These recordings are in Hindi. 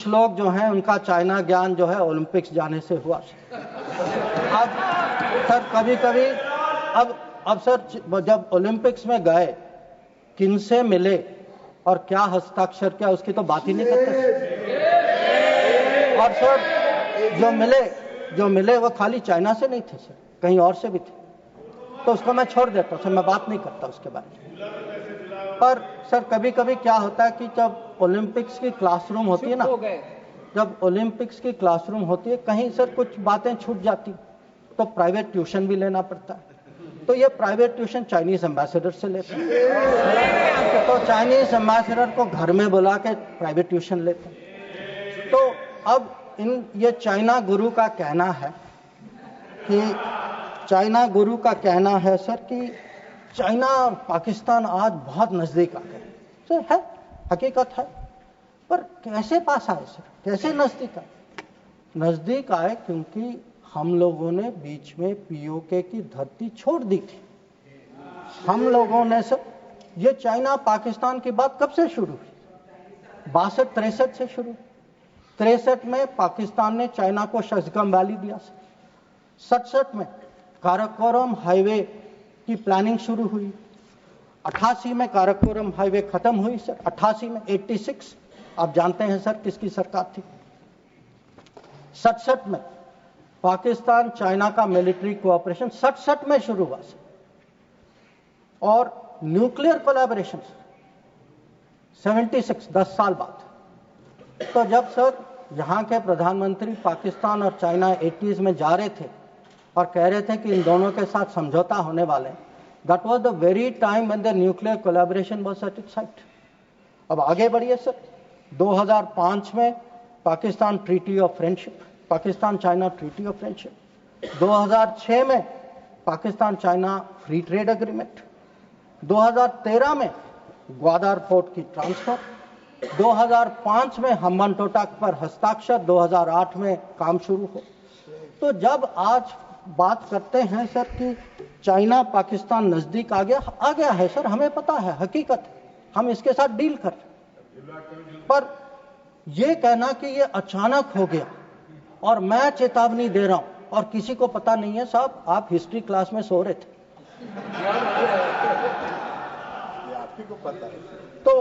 कुछ लोग जो हैं उनका चाइना ज्ञान जो है ओलंपिक्स जाने से हुआ। अब सर कभी कभी अब सर जब ओलंपिक्स में गए किनसे मिले और क्या हस्ताक्षर किया उसकी तो बात ही नहीं करते। और सर जो मिले वो खाली चाइना से नहीं थे सर, कहीं और से भी थे, तो उसको मैं छोड़ देता हूँ सर, मैं बात नहीं करता उसके बारे में। पर सर कभी कभी क्या होता है कि जब ओलंपिक्स की क्लासरूम होती है ना, जब ओलंपिक्स की क्लासरूम होती है कहीं सर कुछ बातें छूट जाती तो प्राइवेट ट्यूशन भी लेना पड़ता है। तो ये प्राइवेट ट्यूशन चाइनीज एम्बेसडर से लेते हैं, तो चाइनीज एम्बेसडर को घर में बुला के प्राइवेट ट्यूशन लेते हैं। तो अब ये चाइना गुरु का कहना है सर कि चाइना और पाकिस्तान आज बहुत नजदीक आ गए। तो है, हकीकत है, पर कैसे पास आए सर, कैसे नजदीक आए? क्योंकि हम लोगों ने बीच में पीओके की धरती छोड़ दी थी। हम लोगों ने सर, ये चाइना पाकिस्तान की बात कब से शुरू हुई? 62-63 से शुरू। 63 में पाकिस्तान ने चाइना को शशगम वैली दिया सर। 67 में काराकोरम हाईवे की प्लानिंग शुरू हुई। 88 में काराकोरम हाईवे खत्म हुई सर। 88 में 86 आप जानते हैं सर किसकी सरकार थी। 67 में पाकिस्तान चाइना का मिलिट्री कोऑपरेशन 67 में शुरू हुआ सर। और न्यूक्लियर कोलैबोरेशन 76, 10 साल बाद। तो जब सर यहाँ के प्रधानमंत्री पाकिस्तान और चाइना 80s में जा रहे थे और कह रहे थे कि इन दोनों के साथ समझौता होने वाले, that was the very time when the nuclear collaboration was at its height. अब आगे बढ़िए सर, 2005 में Pakistan treaty of friendship, Pakistan China treaty of friendship. 2006 में Pakistan China free trade agreement. 2013 में ग्वादर पोर्ट की ट्रांसफर। 2005 में हम्बनटोटा पर हस्ताक्षर। 2008 में काम शुरू हो। तो जब आज बात करते हैं सर कि चाइना पाकिस्तान नजदीक आ गया है सर, हमें पता है, हकीकत है, हम इसके साथ डील कर रहे। पर यह कहना कि ये अचानक हो गया और मैं चेतावनी दे रहा हूं और किसी को पता नहीं है, साहब आप हिस्ट्री क्लास में सो रहे थे। आपको पता है। तो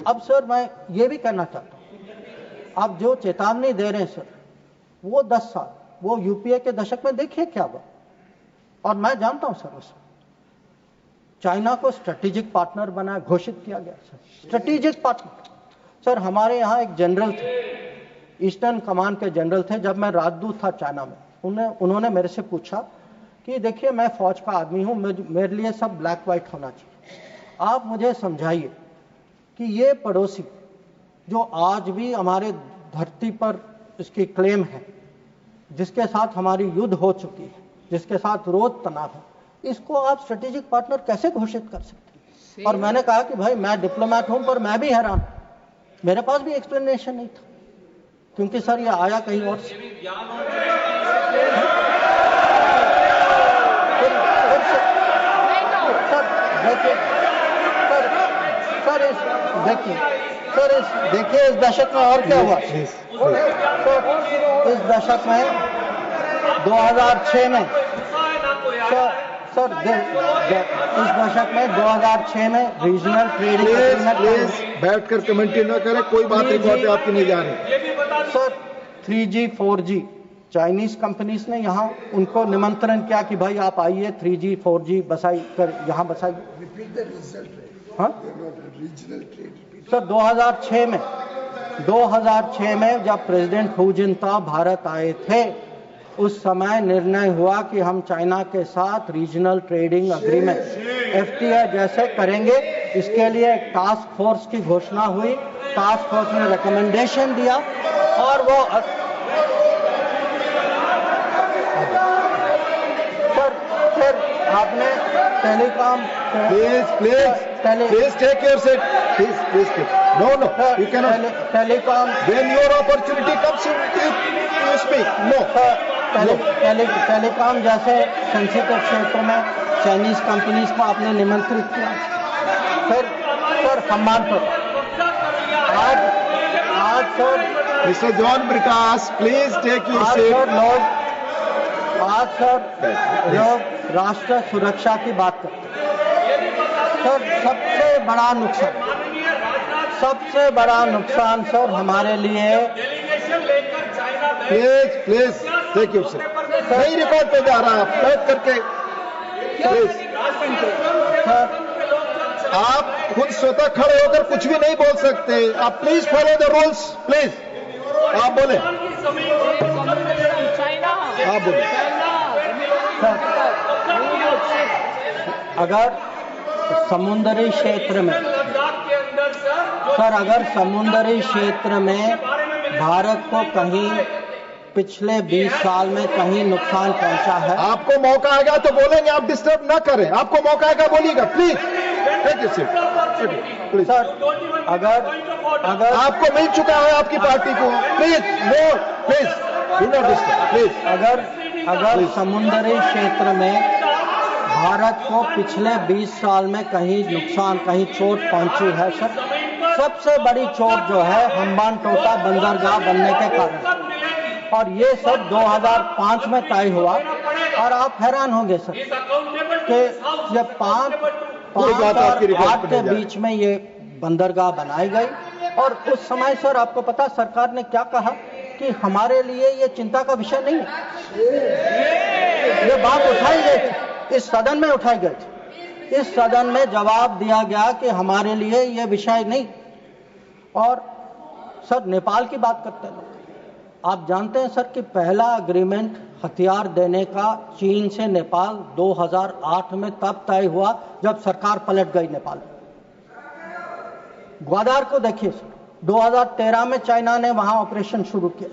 अब सर मैं ये भी कहना चाहता हूं, आप जो चेतावनी दे रहे हैं सर, वो 10 साल, वो यूपीए के दशक में देखिए क्या हुआ। और मैं जानता हूं सर, उस चाइना को स्ट्रेटेजिक पार्टनर बना घोषित किया गया सर, स्ट्रेटेजिक पार्टनर। सर हमारे यहाँ एक जनरल थे, ईस्टर्न कमान के जनरल थे, जब मैं राजदूत था चाइना में, उन्होंने मेरे से पूछा कि देखिए मैं फौज का आदमी हूं, मेरे लिए सब ब्लैक व्हाइट होना चाहिए, आप मुझे समझाइए कि ये पड़ोसी जो आज भी हमारे धरती पर इसकी क्लेम है, जिसके साथ हमारी युद्ध हो चुकी है, जिसके साथ रोज तनाव है, इसको आप स्ट्रेटेजिक पार्टनर कैसे घोषित कर सकते हैं? और मैंने कहा कि भाई मैं डिप्लोमेट हूं, पर मैं भी हैरान, मेरे पास भी एक्सप्लेनेशन नहीं था, क्योंकि सर ये आया कहीं और से। देखिए इस दशक में और क्या हुआ। इस दशक में 2006 में सर इस दशक में 2006 में रीजनल ट्रेडिंग एग्रीमेंट। बैठकर कमेंट्री न करें, कोई बात रिकॉर्ड आपकी नहीं जा रही। Sir 3G 4G Chinese companies ने यहाँ उनको निमंत्रण किया कि भाई आप आइए, 3G 4G बसाई कर यहाँ बसाइए। हाँ सर 2006 में जब प्रेसिडेंट हू जिनताओ भारत आए थे, उस समय निर्णय हुआ कि हम चाइना के साथ रीजनल ट्रेडिंग एग्रीमेंट FTA जैसे करेंगे। इसके लिए एक टास्क फोर्स की घोषणा हुई, टास्क फोर्स ने रिकमेंडेशन दिया और वो फिर आपने telecom please take your seat, please no you can not telecom when your opportunity comes you speak. No telecom जैसे सेंसिटिव क्षेत्रों में चाइनीज कंपनीज को आपने निमंत्रित किया। फिर सर सम्मान पर आज आज sir mister John Prakash, please take your आज सीट। सर लोग राष्ट्र सुरक्षा की बात करते हैं। सर सबसे बड़ा नुकसान सर हमारे लिए, प्लीज टेक योर सीट। नहीं रिकॉर्ड पे जा रहा, बैठ करके प्लीज। सर आप खुद स्वतः खड़े होकर कुछ भी नहीं बोल सकते। आप please follow the rules, please. आप बोले, आप बोले। अगर समुद्री क्षेत्र में भारत को कहीं पिछले 20 साल में कहीं नुकसान पहुंचा है। आपको मौका आएगा तो बोलेंगे, आप डिस्टर्ब ना करें। आपको मौका आएगा बोलिएगा, please take your seat. Please sir अगर आपको मिल चुका है आपकी पार्टी को, please no, please do not disturb, please. अगर समुद्री क्षेत्र में भारत को पिछले 20 साल में कहीं नुकसान, कहीं चोट पहुंची है सर, सबसे बड़ी चोट जो है हम्बानटोटा बंदरगाह बनने के कारण, और ये सब 2005 में तय हुआ। और आप हैरान होंगे सर कि जब 5 और 8 के बीच में ये बंदरगाह बनाई गई, और उस समय सर आपको पता सरकार ने क्या कहा कि हमारे लिए ये चिंता का विषय नहीं है। ये बात उठाई गई थी, इस सदन में उठाई गई थी। इस सदन में जवाब दिया गया कि हमारे लिए ये विषय नहीं। और सर नेपाल की बात करते हैं, आप जानते हैं सर कि पहला एग्रीमेंट हथियार देने का चीन से नेपाल 2008 में तब तय हुआ जब सरकार पलट गई नेपाल। ग्वादर को देखिए सर, 2013 में चाइना ने वहां ऑपरेशन शुरू किया।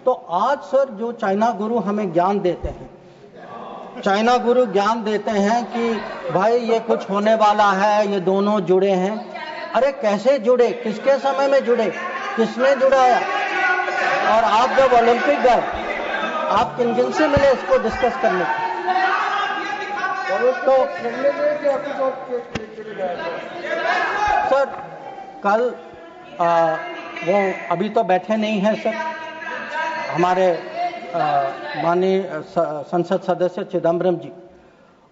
तो आज सर जो चाइना गुरु हमें ज्ञान देते हैं, चाइना गुरु ज्ञान देते हैं कि भाई ये कुछ होने वाला है, ये दोनों जुड़े हैं। अरे कैसे जुड़े, किसके समय में जुड़े, किसने जुड़ाया? और आप जब ओलंपिक गए, आप किन किन से मिले इसको डिस्कस करने तो सर कल वो अभी तो बैठे नहीं हैं सर, हमारे माननीय संसद सदस्य चिदम्बरम जी,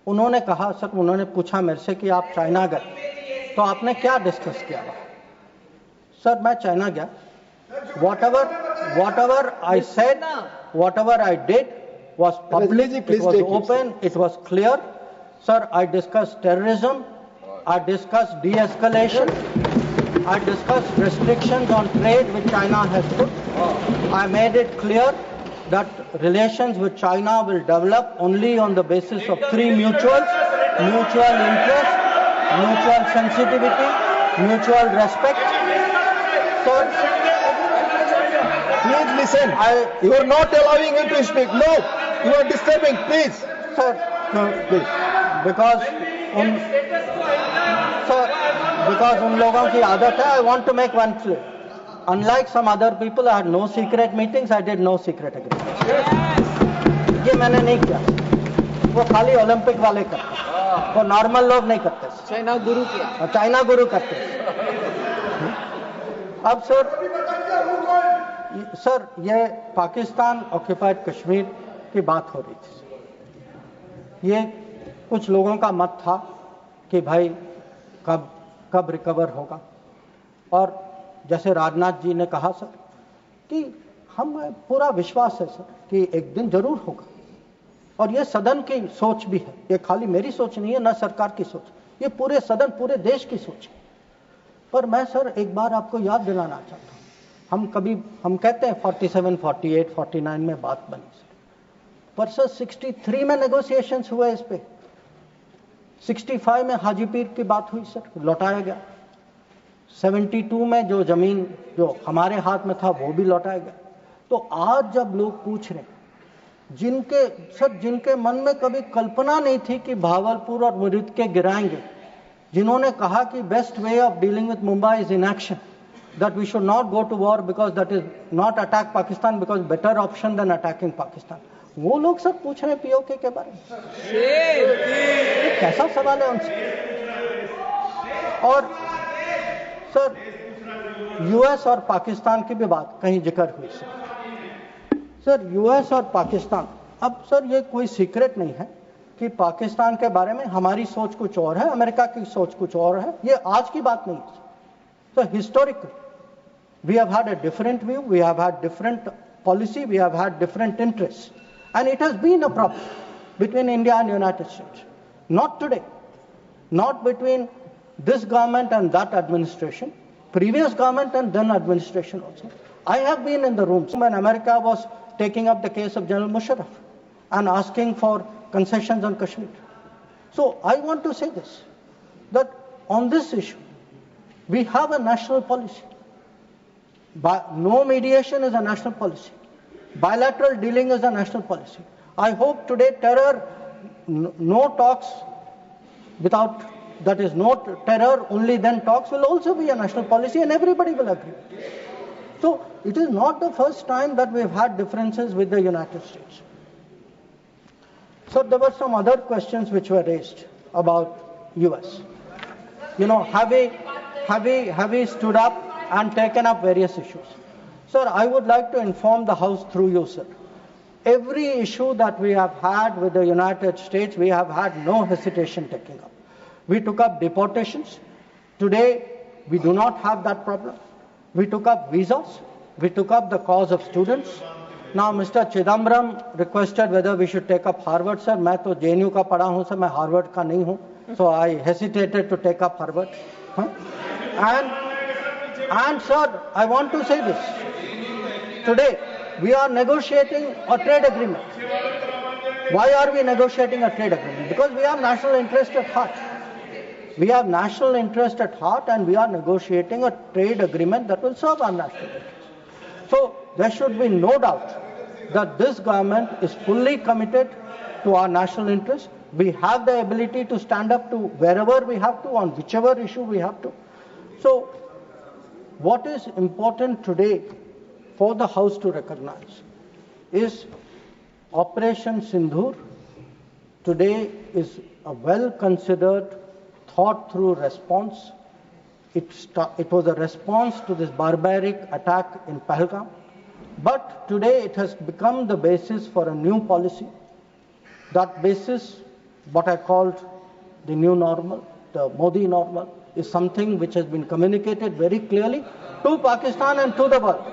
उन्होंने कहा सर, उन्होंने पूछा मेरे से कि आप चाइना गए तो आपने क्या डिस्कस किया? सर मैं चाइना गया, whatever I said, whatever I did was public, it was open, it was clear. Sir, I discussed terrorism, I discussed de-escalation, I discussed restrictions on trade which China has put. I made it clear that relations with China will develop only on the basis of 3 mutuals: mutual interest, mutual sensitivity, mutual respect. Sir, please listen. You are not allowing him to speak. No, you are disturbing. Please, sir, please. Because उन लोगों की आदत है. I want to make one clear. Unlike some other people, I had no secret meetings. I did no secret agreements. ये मैंने नहीं किया. वो खाली ओलंपिक वाले करते, वो नॉर्मल लोग नहीं करते. चाइना गुरु किया, चाइना गुरु करते. अब सर ये पाकिस्तान ऑक्यूपाइड कश्मीर की बात हो रही थी. ये कुछ लोगों का मत था कि भाई कब रिकवर होगा, और जैसे राजनाथ जी ने कहा सर कि हम पूरा विश्वास है सर कि एक दिन जरूर होगा, और ये सदन की सोच भी है. ये खाली मेरी सोच नहीं है, न सरकार की सोच, ये पूरे सदन, पूरे देश की सोच है. पर मैं सर एक बार आपको याद दिलाना चाहता हूं, हम कहते हैं 47, 48, 49 में बात बनी सर, पर सर 63 में नेगोशिएशंस हुए इस पे. 65 में हाजीपीर की बात हुई सर, लौटाया गया. 72 में जो जमीन जो हमारे हाथ में था वो भी लौटाया गया. तो आज जब लोग पूछ रहे, जिनके मन में कभी कल्पना नहीं थी कि भावलपुर और मुरीद के गिराएंगे, जिन्होंने कहा कि best way of dealing with Mumbai is inaction, that we should not go to war because that is not attack Pakistan because better option than attacking Pakistan. वो लोग सब पूछ रहे हैं पीओके के बारे में. कैसा सवाल है उनसे? और सर यूएस और पाकिस्तान की भी बात कहीं जिक्र हुई सर यूएस और पाकिस्तान, अब सर ये कोई सीक्रेट नहीं है कि पाकिस्तान के बारे में हमारी सोच कुछ और है, अमेरिका की सोच कुछ और है, ये आज की बात नहीं है। So historically, we have had a different view, we have had different policy, we have had different interests, and it has been a problem between India and United States. Not today, not between this government and that administration, previous government and then administration also. I have been in the rooms when America was taking up the case of General Musharraf and asking for concessions on Kashmir. So I want to say this, that on this issue, we have a national policy. No mediation is a national policy. Bilateral dealing is a national policy. I hope today terror, no talks without, that is no terror, only then talks will also be a national policy and everybody will agree. So it is not the first time that we've had differences with the United States. So there were some other questions which were raised about US. You know, have we stood up and taken up various issues? Sir, I would like to inform the House through you, sir. Every issue that we have had with the United States, we have had no hesitation taking up. We took up deportations. Today, we do not have that problem. We took up visas. We took up the cause of students. Now, Mr. Chidambaram requested whether we should take up Harvard, sir. मैं तो JNU का पढ़ा हूँ, sir. मैं Harvard का नहीं हूँ. So I hesitated to take up Harvard. And sir, I want to say this. Today, we are negotiating a trade agreement. Why are we negotiating a trade agreement? Because we have national interest at heart. We have national interest at heart and we are negotiating a trade agreement that will serve our national interest. So there should be no doubt that this government is fully committed to our national interest. We have the ability to stand up to wherever we have to, on whichever issue we have to. So what is important today for the House to recognize is Operation Sindhur today is a well-considered, thought-through response. It was a response to this barbaric attack in Pahalgam. But today it has become the basis for a new policy. That basis, what I called the new normal, the Modi normal, is something which has been communicated very clearly to Pakistan and to the world.